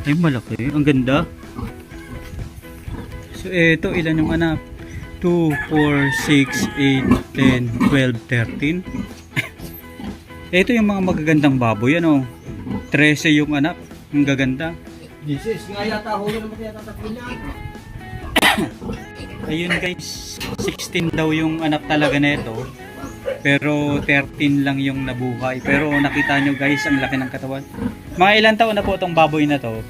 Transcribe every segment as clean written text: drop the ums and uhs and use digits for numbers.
Ay, malaki. Ang ganda. So, ito, ilan yung anak? 2, 4, 6, 8, 10, 12, 13. Ito yung mga magagandang baboy, ano? 13 yung anak. Ang gaganda. Jesus, nga yata huli naman kaya tatakbo niya. Ayun guys, 16 daw yung anak talaga nito. Pero 13 lang yung nabuhay. Pero nakita nyo guys, ang laki ng katawan. Mga ilang taon na po itong baboy na to.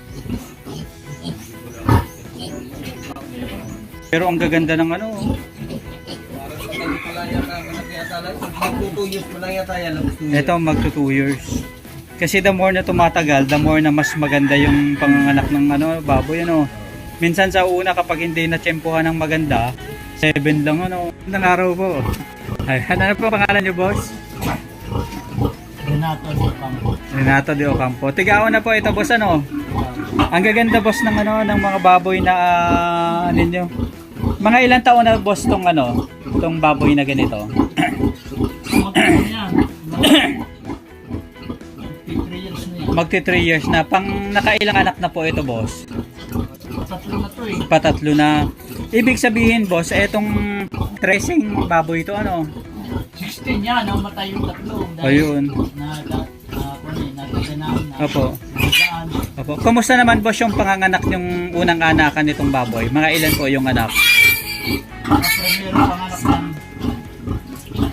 Pero ang gaganda ng ano. Ito magto 2 years. Kasi the more na tumatagal, the more na mas maganda yung panganganak ng ano, baboy ano. Minsan sa una kapag hindi na tsempuhan ng maganda, 7 lang ano. Ng araw po. Ay, ano po pangalan niyo, boss? Renato de Ocampo. Renato de Ocampo. Tigaon na po ito, boss ano. Ang gaganda boss ng ano ng mga baboy na ano niyo. Mga ilang taon na boss tong ano, tong baboy na ganito? Magti 3 years na. Pang nakailang anak na po ito, boss? Tatlo na to eh. Patatlo na. Ibig sabihin, boss, etong tracing baboy ito ano? 16 yan, namatay yung tatlo. Ayun. Opo. Opo. Kumusta naman, boss, yung panganganak yung unang anakan nitong baboy? Mga ilan po yung anak? Primero panganak ng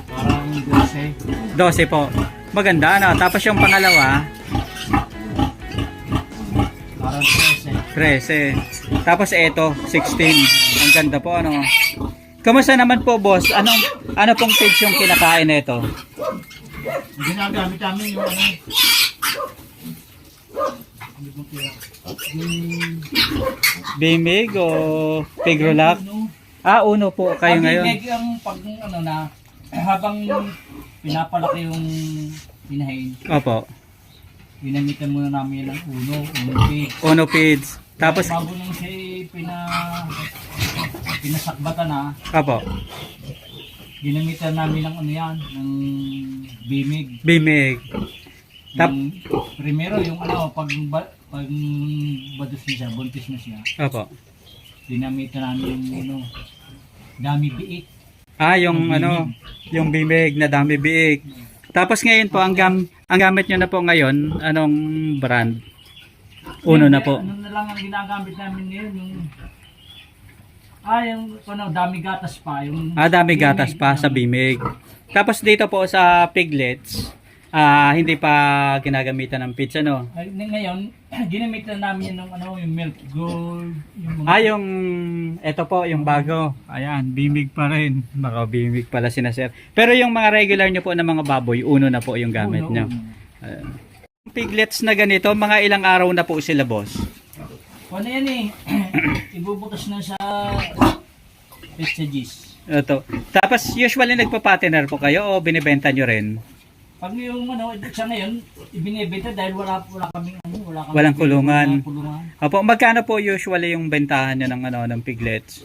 parang 12. 12 po. Maganda ano. Tapos yung pangalawa, Parang 13. 13. Tapos eto, 16. Ang ganda po ano. Kumusta naman po, boss? Ano pong feeds yung kinakain nito? Ginagamit namin yung ano. Bimig o Pigrolac? Ah, uno po kayo ngayon. Pag yung pag ano na habang pinapalaki yung pinahin, Opo. ginamitan muna namin ng uno feed. Uno feeds. Tapos, Bago nung siya pinasakbatan na, opo. ginamitan namin ng ano yan, ng bimig. Bimig. Yung, primero yung ano, pag badus na siya, buntis na siya, Opo. ginamitan namin yung ano, dami biik. Ah, yung ano, yung bimig na dami biik. Tapos ngayon po, ang gamit nyo na po ngayon, anong brand? Uno na po. Ano na lang ang ginagamit namin ngayon, yung yung ano, dami gatas pa. Yung Ah, dami gatas pa sa bimig. Tapos dito po sa piglets, hindi pa ginagamitan ng feeds, ano? Ngayon, ginamitan namin yung ano, yung milk gold, yung mga Yung, eto po, yung bago. Ayan, bimig pa rin. Baka bimig pala sina sir. Pero yung mga regular nyo po na mga baboy, uno na po yung gamit nyo. Ayan. Piglets na ganito, mga ilang araw na po sila, boss? Ano yan eh, ibubutas na sa pessages. Ito. Tapos usually nagpa-patiner po kayo o binibenta nyo rin? Pag yung ano, sa ngayon, ibinibenta dahil wala kaming ano, Walang kulungan. kulungan. Opo, magkano po usually yung bentahan nyo ng ano ng piglets?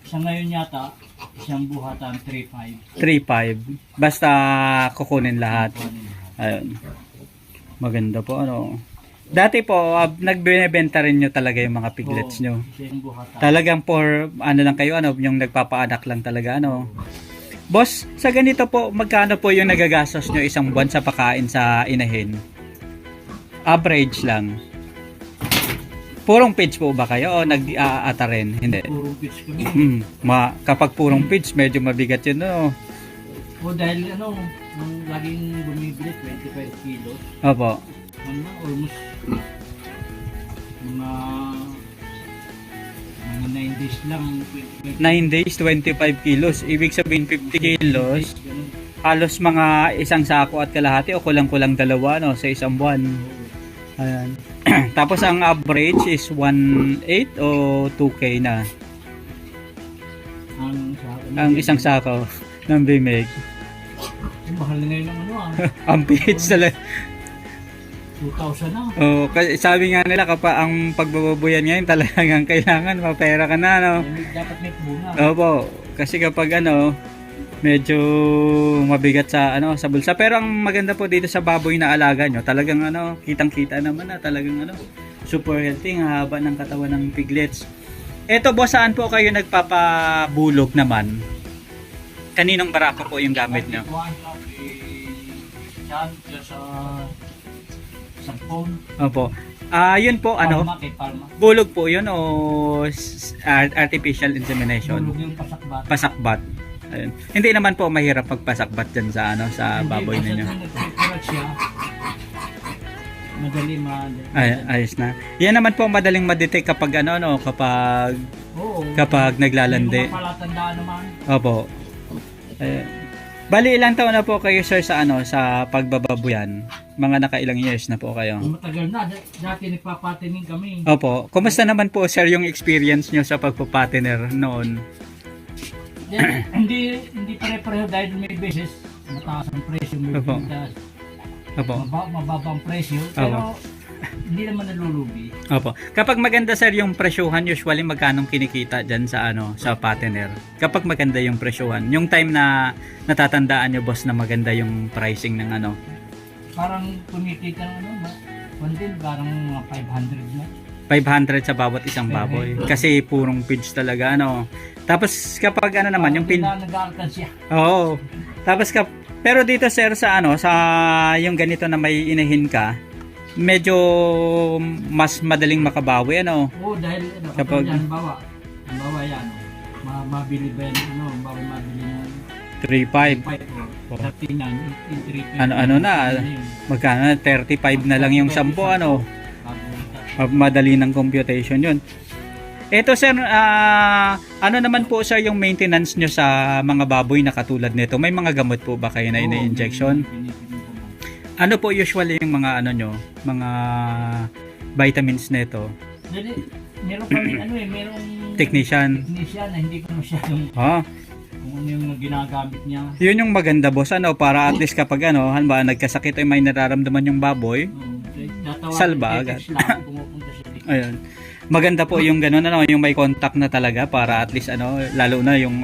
Sa ngayon yata, isang buhatan 3.5. 3.5. Basta kukunin lahat. Ayun. Maganda po ano. Dati po, nagbebenta rin nyo talaga yung mga piglets nyo. Isang buhatan. Talagang for ano lang kayo, ano, yung nagpapaanak lang talaga, ano. Boss, sa ganito po, magkano po yung nagagastos nyo isang buwan sa pakain sa inahin? Average lang. Purong feeds po ba kayo o nag-aata rin? Hindi. Puro pitch kami. Kapag purong feeds, medyo mabigat yun, no? O dahil ano, nung laging bumibili 25 kilos, Opo. ano, almost mga 9 days lang. 9 days, 25 kilos. Ibig sabihin 50 kilos. Ganun. Halos mga isang sako at kalahati o kulang-kulang dalawa, no, sa isang buwan. Ayan. Tapos ang average is 1.8 o 2K na. Ang isang sako ng bimig. Mahal na ngayon ang ano Ang feeds talaga. 2,000 na. Oh, kasi sabi nga nila kapag ang pagbababoyan ngayon talagang kailangan mapera ka na, no. Dapat may bunga. Opo, kasi kapag ano, medyo mabigat sa ano sa bulsa. Pero ang maganda po dito sa baboy na alaga nyo, talagang ano, kitang-kita naman na talagang ano, Super healthy, ang haba ng katawan ng piglets. Eto boss, saan po kayo nagpapabulog naman? Kaninong barako po yung gamit nyo? Yan, sa phone. Opo. Yun po, Palma, kay Palma. bulog po yun o artificial insemination? Bulog yung pasakbat. Pasakbat. Ayun. Hindi naman po mahirap magpasakbat dyan sa sa baboy ninyo. Siya, madali. Ayos na. Yan naman po madaling ma-detect kapag kapag naglalandi. Yung mga palatandaan naman. Opo. Bali ilang taon na po kayo sir sa sa pagbababoyan? Mga nakailang years na po kayo? Matagal na. Dati nagpapatining kami. Opo. Kumusta naman po sir yung experience nyo sa pagpapatiner noon? Hindi pare-pareho dahil may beses mataas ang presyo, may Opo. bigas, Opo. mababang presyo, pero hindi naman nalulugi. Opo. Kapag maganda sir yung presyuhan, usually magkanong kinikita diyan sa sa patiner? Kapag maganda yung presyuhan, yung time na natatandaan nyo boss na maganda yung pricing ng Parang kumikita ng parang mga 500 na. 500 sa bawat isang baboy. Kasi purong feeds talaga Tapos kapag naman yung Hindi na nag-aalkansya. Oo. Tapos pero dito sir sa sa yung ganito na may inahin ka, medyo mas madaling makabawi Oo, dahil Kapag- yan, bawa yan. Mabili ba yan, mabili na 3.5. 5 Dati yan, in 3 Magkano 35 na lang yung 10 madali ng computation yun. Ito sir, ano naman po sir yung maintenance nyo sa mga baboy na katulad nito? May mga gamot po ba kayo na ina-injection? Ano po usually yung mga mga vitamins nito? Meron kami merong Technician. na hindi ko masyadong kung ano yung ginagamit niya. Yun yung maganda boss, para at least kapag halimbawa nagkasakit ay may nararamdaman yung baboy, salba agad. Ayun. Maganda po yung gano'n yung may contact na talaga para at least lalo na yung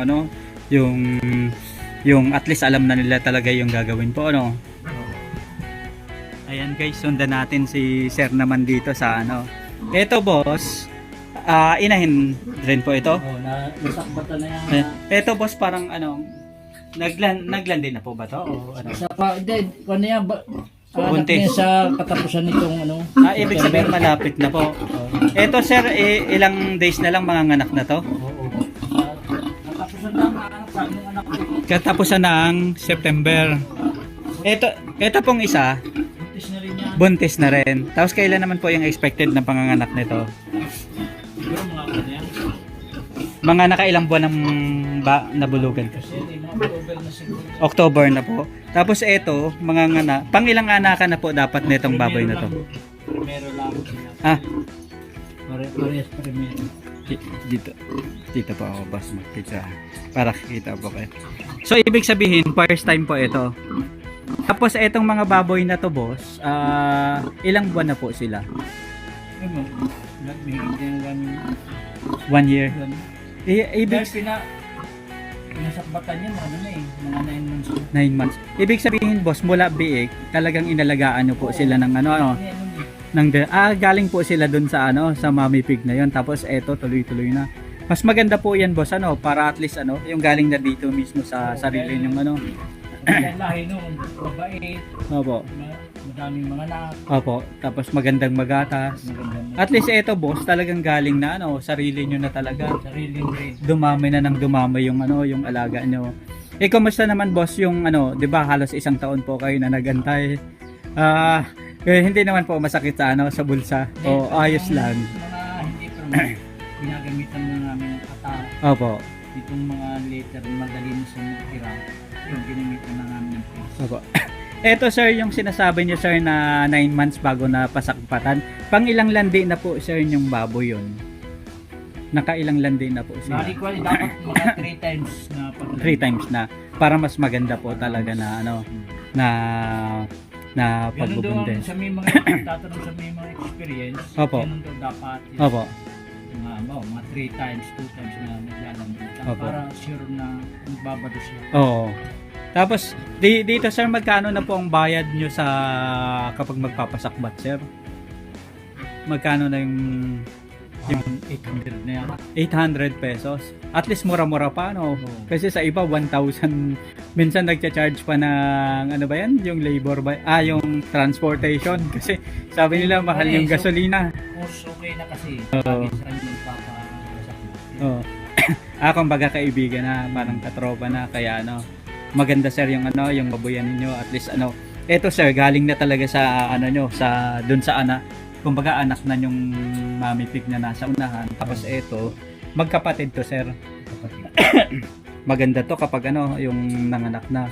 yung at least alam na nila talaga yung gagawin po Ayan guys, sundan natin si sir naman dito sa Ito boss, inahin rin po ito. Nasakbatan na yan. Ito boss parang naglandi na po ba to o Sa pa, ano yan ba? Anak Buntis. niya sa katapusan nitong ibig sabihin malapit na po. Ito sir, ilang days na lang manganganak na to? Oo. Katapusan na ang anak sa aming anak ko. Katapusan ng September. Ito pong isa, Buntis na rin yan. buntis na rin. Tapos kailan naman po yung expected na panganganak nito? Siguro mga ano yan. Mga nakailang buwan ng nabulugan? Kasi mga October na siguro. October na po. Tapos ito, pang ilang anakan na po dapat nitong baboy na to? Primero lang sila. Parehas primero. Dito po ako boss magpizza para kita po kayo. So ibig sabihin, first time po ito. Tapos itong mga baboy na to boss, ilang buwan na po sila? Ano? Mahigit din namin. 1 year. Dahil Ibig pinasakbatan niya mga 9 months. 9 months. Ibig sabihin boss, mula biik, talagang inalagaan nyo po sila ng galing po sila dun sa sa mommy pig na yon. Tapos eto tuloy-tuloy na. Mas maganda po yan boss para at least yung galing na dito mismo sa sarili yung Ang lahi nung babae, Opo. madaming mga anak. Opo. Tapos magandang magatas. At least eto boss, talagang galing na sarili nyo na talaga. Sariling grade. Dumami na ng dumami yung yung alaga nyo. Kumusta naman boss yung 'di ba halos isang taon po kayo na nagantay. Hindi naman po masakit sa sa bulsa. O ayos lang. Mga hindi pero ginagamitan na namin ng kata. Opo. Itong mga later madali na sa tira. Yung ginamitan na namin ng face. Opo. Eto sir, yung sinasabi niyo sir na 9 months bago na pasakpatan. Pang ilang landi na po sir yung baboy yun? Nakailang landi na po sila? Bali ko dapat mga 3 times na pag 3 times na para mas maganda po talaga na na ganun doon pagbubuntis. sa may mga tatanong sa may mga experience. Opo. Ganun doon dapat. Opo. Mga 3 times, 2 times na naglalambot. Opo. Para sure na magbabado siya. Oo. Tapos dito sir, magkano na po ang bayad nyo sa kapag magpapasakbat sir? magkano na yung Yung 800 na yan. 800 pesos. At least mura-mura pa, no? Oo. Kasi sa iba, 1,000. Minsan nagcha-charge pa ng, ano ba yan? Yung labor ba? Yung transportation. Kasi sabi nila, mahal yung gasolina. Mas okay na kasi. Oo. Lagi sa kanya magpapasak na. Oo. Kumbaga kaibigan na, parang katropa na. Kaya ano, maganda sir yung ano, yung babuyan ninyo. At least ano, eto sir, galing na talaga sa ano nyo, sa, dun sa kumbaga anak na yung mami pig na nasa unahan. Tapos eto, magkapatid to sir. Maganda to kapag ano, yung nanganak na.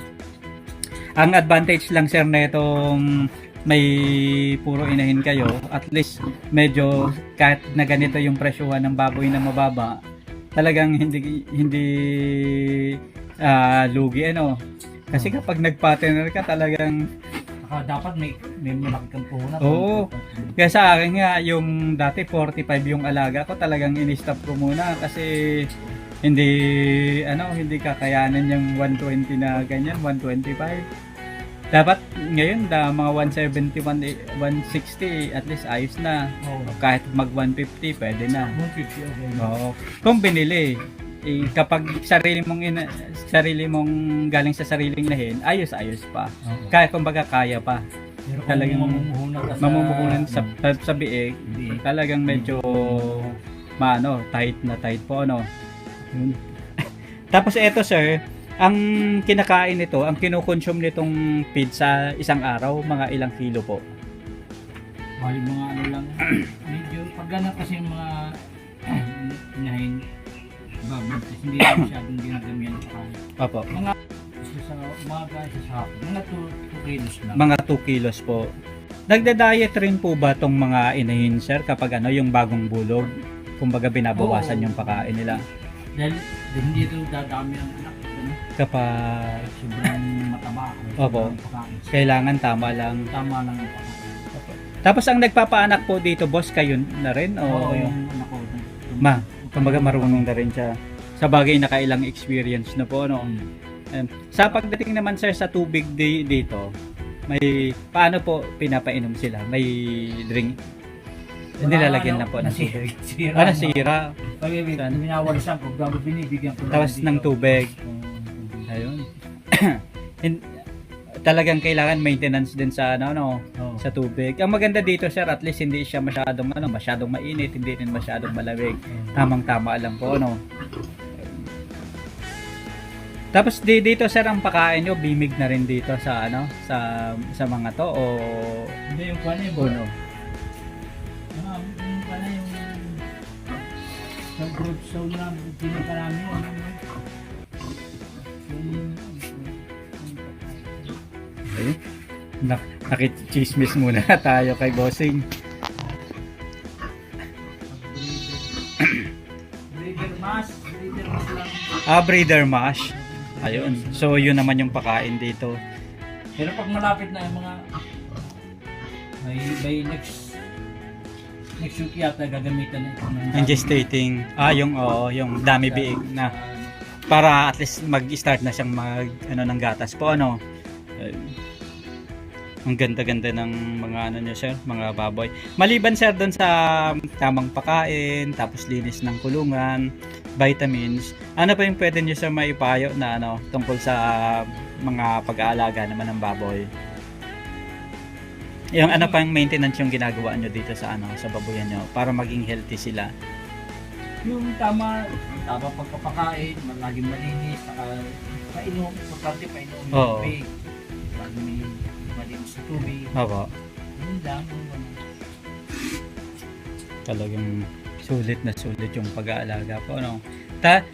Ang advantage lang sir na itong may puro inahin kayo, at least medyo kahit na ganito yung presyuhan ng baboy na mababa, talagang hindi lugi ano. Kasi kapag nag-partner ka talagang Dapat may malaki kang puhunan. Oo. Kaya sa akin nga, yung dati 45 yung alaga ko, talagang in-stop ko muna kasi hindi kakayanan yung 120 na ganyan, 125. Dapat ngayon mga 170, 160 at least ayos na. Oo. Kahit mag 150 pwede na. 150 okay. Oo. Kung binili, kapag sarili mong galing sa sariling lahin, ayos pa. Oo. Kaya kumbaga kaya pa. Pero Talagang kung mamumuhunan sa biig, Biig. talagang medyo tight po ano. Yun. Tapos eto sir, ang kinakain nito, ang kinukonsume nitong feed sa isang araw, mga ilang kilo po? Bali mga ano lang. Medyo pag ganun kasi yung mga inahin babagtas, hindi na masyadong ginagamihan sa kain. Opo. Mga isa sa umaga, isa sa hapon. Mga 2 kilos lang. Mga 2 kilos po. Nagda-diet rin po ba tong mga inahin sir kapag yung bagong bulog? Kumbaga binabawasan Oo. yung pakain nila. Dahil hindi ito dadami ang anak. Ano? Kapag Sobrang mataba. Opo. Sobrang pakain. kailangan tama lang. Tama lang ang pakain. Tapos ang nagpapaanak po dito, boss, kayo na rin? Oo, O yung anak ko. kumbaga marunong na rin siya. Sa bagay nakailang experience na po, no? Sa pagdating naman sir sa tubig dito, may paano po pinapainom sila? May drink? Hindi lalagyan na po ng tubig. Nasira. Pag binawalisan ko, bago binibigyan ko. Tapos ng tubig. Ayun. Talagang kailangan maintenance din sa sa tubig. Ang maganda dito sir, at least hindi siya masyadong mainit, hindi rin masyadong malamig. Tamang-tama lang po, no. Tapos dito sir, ang pakain nyo bimig na rin dito sa sa mga to o Hindi yung kanya yung uno. yung kanya yung sa group show na pinaka namin Ayun. Nakichismis muna tayo kay bossing. breeder mass lang. Breeder mash. Ayun. So yun naman yung pakain dito. Pero pag malapit na yung mga by next week yata gagamitan na ito ng Yung gestating, yung dami biig na para at least mag-start na siyang ng gatas po Ayun. Ang ganda-ganda ng mga nyo sir, mga baboy. Maliban sir doon sa tamang pakain, tapos linis ng kulungan, vitamins, ano pa yung pwede nyo sir maipayo na tungkol sa mga pag-aalaga naman ng baboy? Yung ano pa yung maintenance yung ginagawa nyo dito sa sa baboyan nyo para maging healthy sila? yung tama pagpapakain, laging malinis, saka painom, importante painom ng Oo. tubig. Lagi may malinis sa tubig. Opo. Yun lang. Talagang sulit na sulit yung pag-aalaga po, no?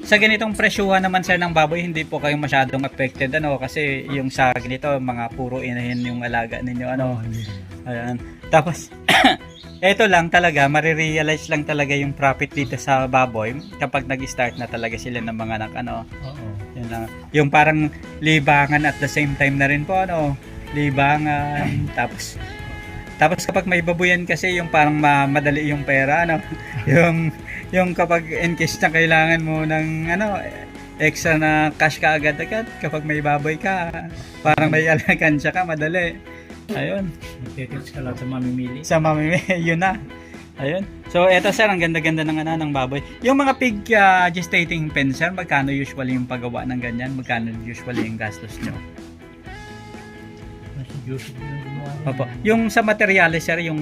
Sa ganitong presyuhan naman sir ng baboy, hindi po kayo masyadong affected, kasi yung sa ganito, mga puro inahin yung alaga ninyo, Ayan. Tapos, eto lang talaga, marirealize lang talaga yung profit dito sa baboy kapag nag-start na talaga sila ng mga anak, Oo. Yun lang. Yung parang libangan at the same time na rin po, libangan, tapos kapag may babuyan kasi yung parang madali yung pera, yung kapag in case na kailangan mo ng extra na cash ka agad-agad, kapag may baboy ka, parang may alakansya ka, madali. Ayun. Magtitits ka lang sa mamimili. Sa yun na. Ayun. So, eto sir, ang ganda-ganda ng ng baboy. Yung mga pig gestating pen sir, magkano usually yung paggawa ng ganyan? Magkano usually yung gastos nyo? Mas Joseph yung gumawa. Opo. Yung sa materials sir, yung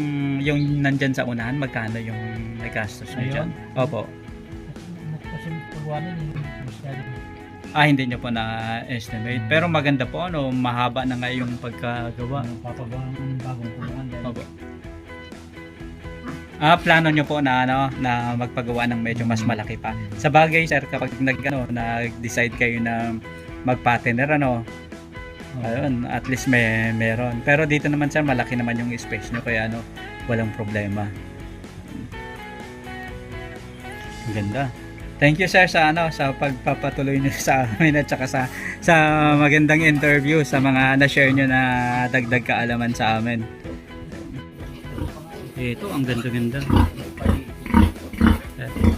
nandyan sa unahan, magkano yung gastos nyo dyan? Opo. Kasi pagawa nun, masyado. Hindi nyo po na-estimate. Pero maganda po, mahaba na nga yung pagkagawa. Papagawa ng bagong kulungan dahil Opo. Plano nyo po na na magpagawa ng medyo mas malaki pa. Sa bagay sir, kapag nag-decide kayo na mag-patiner ayun, at least meron. Pero dito naman sir, malaki naman yung space nyo kaya walang problema. Ang ganda. Thank you sir sa sa pagpapatuloy niyo sa amin at saka sa magandang interview, sa mga na-share niyo na dagdag kaalaman sa amin. Ito, ang ganda-ganda.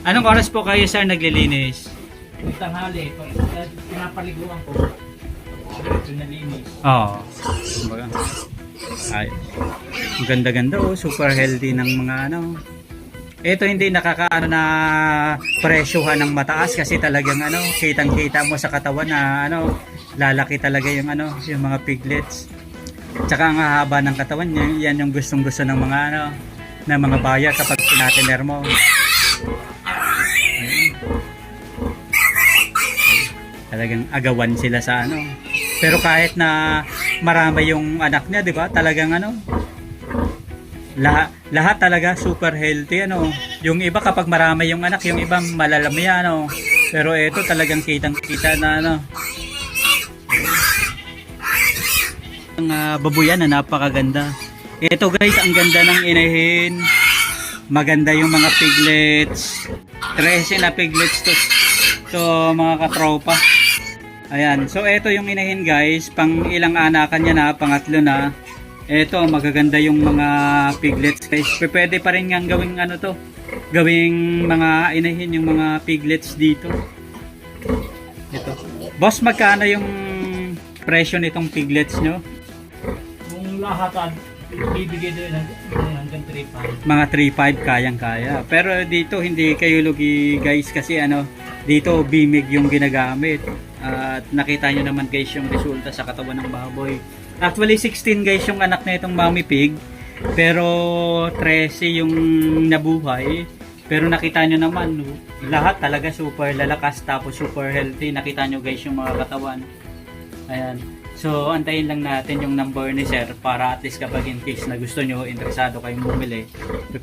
Anong oras po kayo sir naglilinis? Yung tanghali, pag pinapaliguan ko, ito nalinis. Oo. Kumbaga. Ay. Ang ganda-ganda super healthy ng mga Ito hindi nakakaano na presyuhan ng mataas kasi talagang kitang-kita mo sa katawan na lalaki talaga yung yung mga piglets. Tsaka ang haba ng katawan niya, yan yung gustong-gusto ng mga ng mga buyer kapag tinatiner mo. Talagang agawan sila sa Pero kahit na marami yung anak niya, 'di ba? Talagang lahat talaga super healthy Yung iba kapag marami yung anak, yung iba malalami Pero ito talagang kitang-kita na ang babuyan na napakaganda. Ito guys, ang ganda ng inahin. Maganda yung mga piglets. 13 na piglets to mga katropa. Ayan. So ito yung inahin guys. Pang ilang anakan niya na, pangatlo na. Ito, magaganda yung mga piglets guys. Pwede pa rin nga gawing gawing mga inahin yung mga piglets dito. Ito. Boss, magkano yung presyo nitong piglets nyo? Kung lahatan, bibigay doon hanggang 3.5. Mga 3.5 kayang-kaya. Pero dito hindi kayo lugi guys kasi dito bimig yung ginagamit. At nakita nyo naman guys yung resulta sa katawan ng baboy. Actually 16 guys yung anak na itong mommy pig. Pero 13 yung nabuhay. Pero nakita nyo naman lahat talaga super lalakas tapos super healthy. Nakita nyo guys yung mga katawan. Ayan. So, antayin lang natin yung number ni sir para at least kapag in case na gusto nyo, interesado kayong bumili,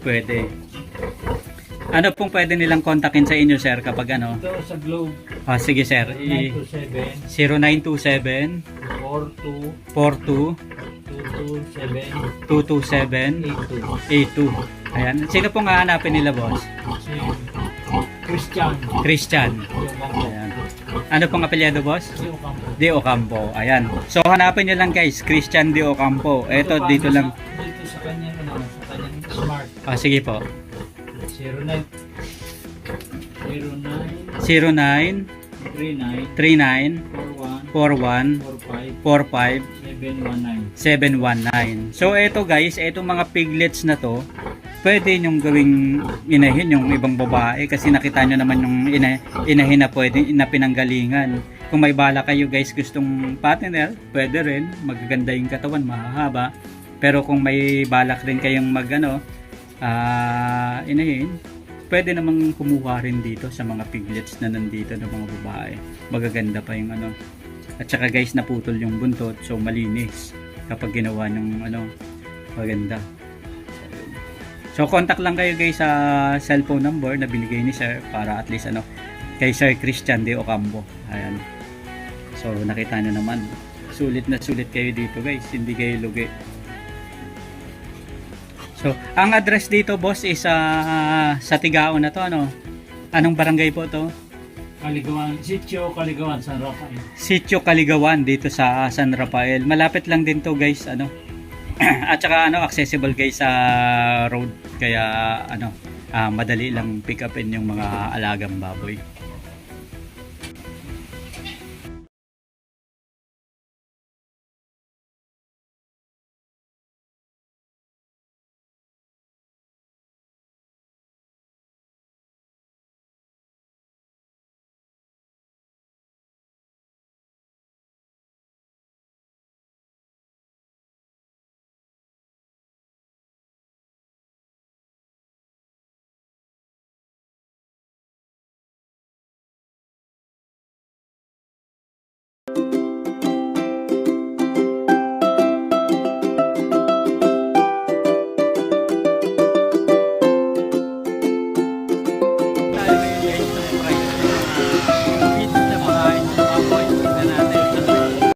pwede. Ano pong pwede nilang kontakin sa inyo sir kapag Ito sa Globe. Sige sir. 0927 0927 42 42 227 82. Ayan. Sino pong hahanapin nila boss? Si Christian. Christian. Ayan. Ano pong apelyido boss? De Ocampo. Ayan. So hanapin niyo lang guys, Christian De Ocampo. Ito dito lang. Dito sa kanya sa kanyang smart. Sige po. 09 09 39 41 45 719. So ito guys, itong mga piglets na to, pwede nyong gawing inahin yung ibang babae kasi nakita nyo naman yung inahin na pwede na pinanggalingan. Kung may bala kayo guys gustong partner, pwede rin, magaganda yung katawan, mahahaba. Pero kung may balak rin kayong inahin, pwede namang kumuha rin dito sa mga piglets na nandito ng mga babae. Magaganda pa yung At saka guys, naputol yung buntot, so malinis kapag ginawa ng maganda. So contact lang kayo guys sa cellphone number na binigay ni sir para at least kay Sir Christian De Ocampo. Ayan. So nakita nyo naman, sulit na sulit kayo dito guys, hindi kayo lugi. So ang address dito boss is sa Tigao na to Anong barangay po to? Caligawan, Sitio Caligawan, San Rafael. Sitio Caligawan dito sa San Rafael. Malapit lang din to guys, At saka accessible guys sa road kaya madali lang pick upin yung mga alagang baboy.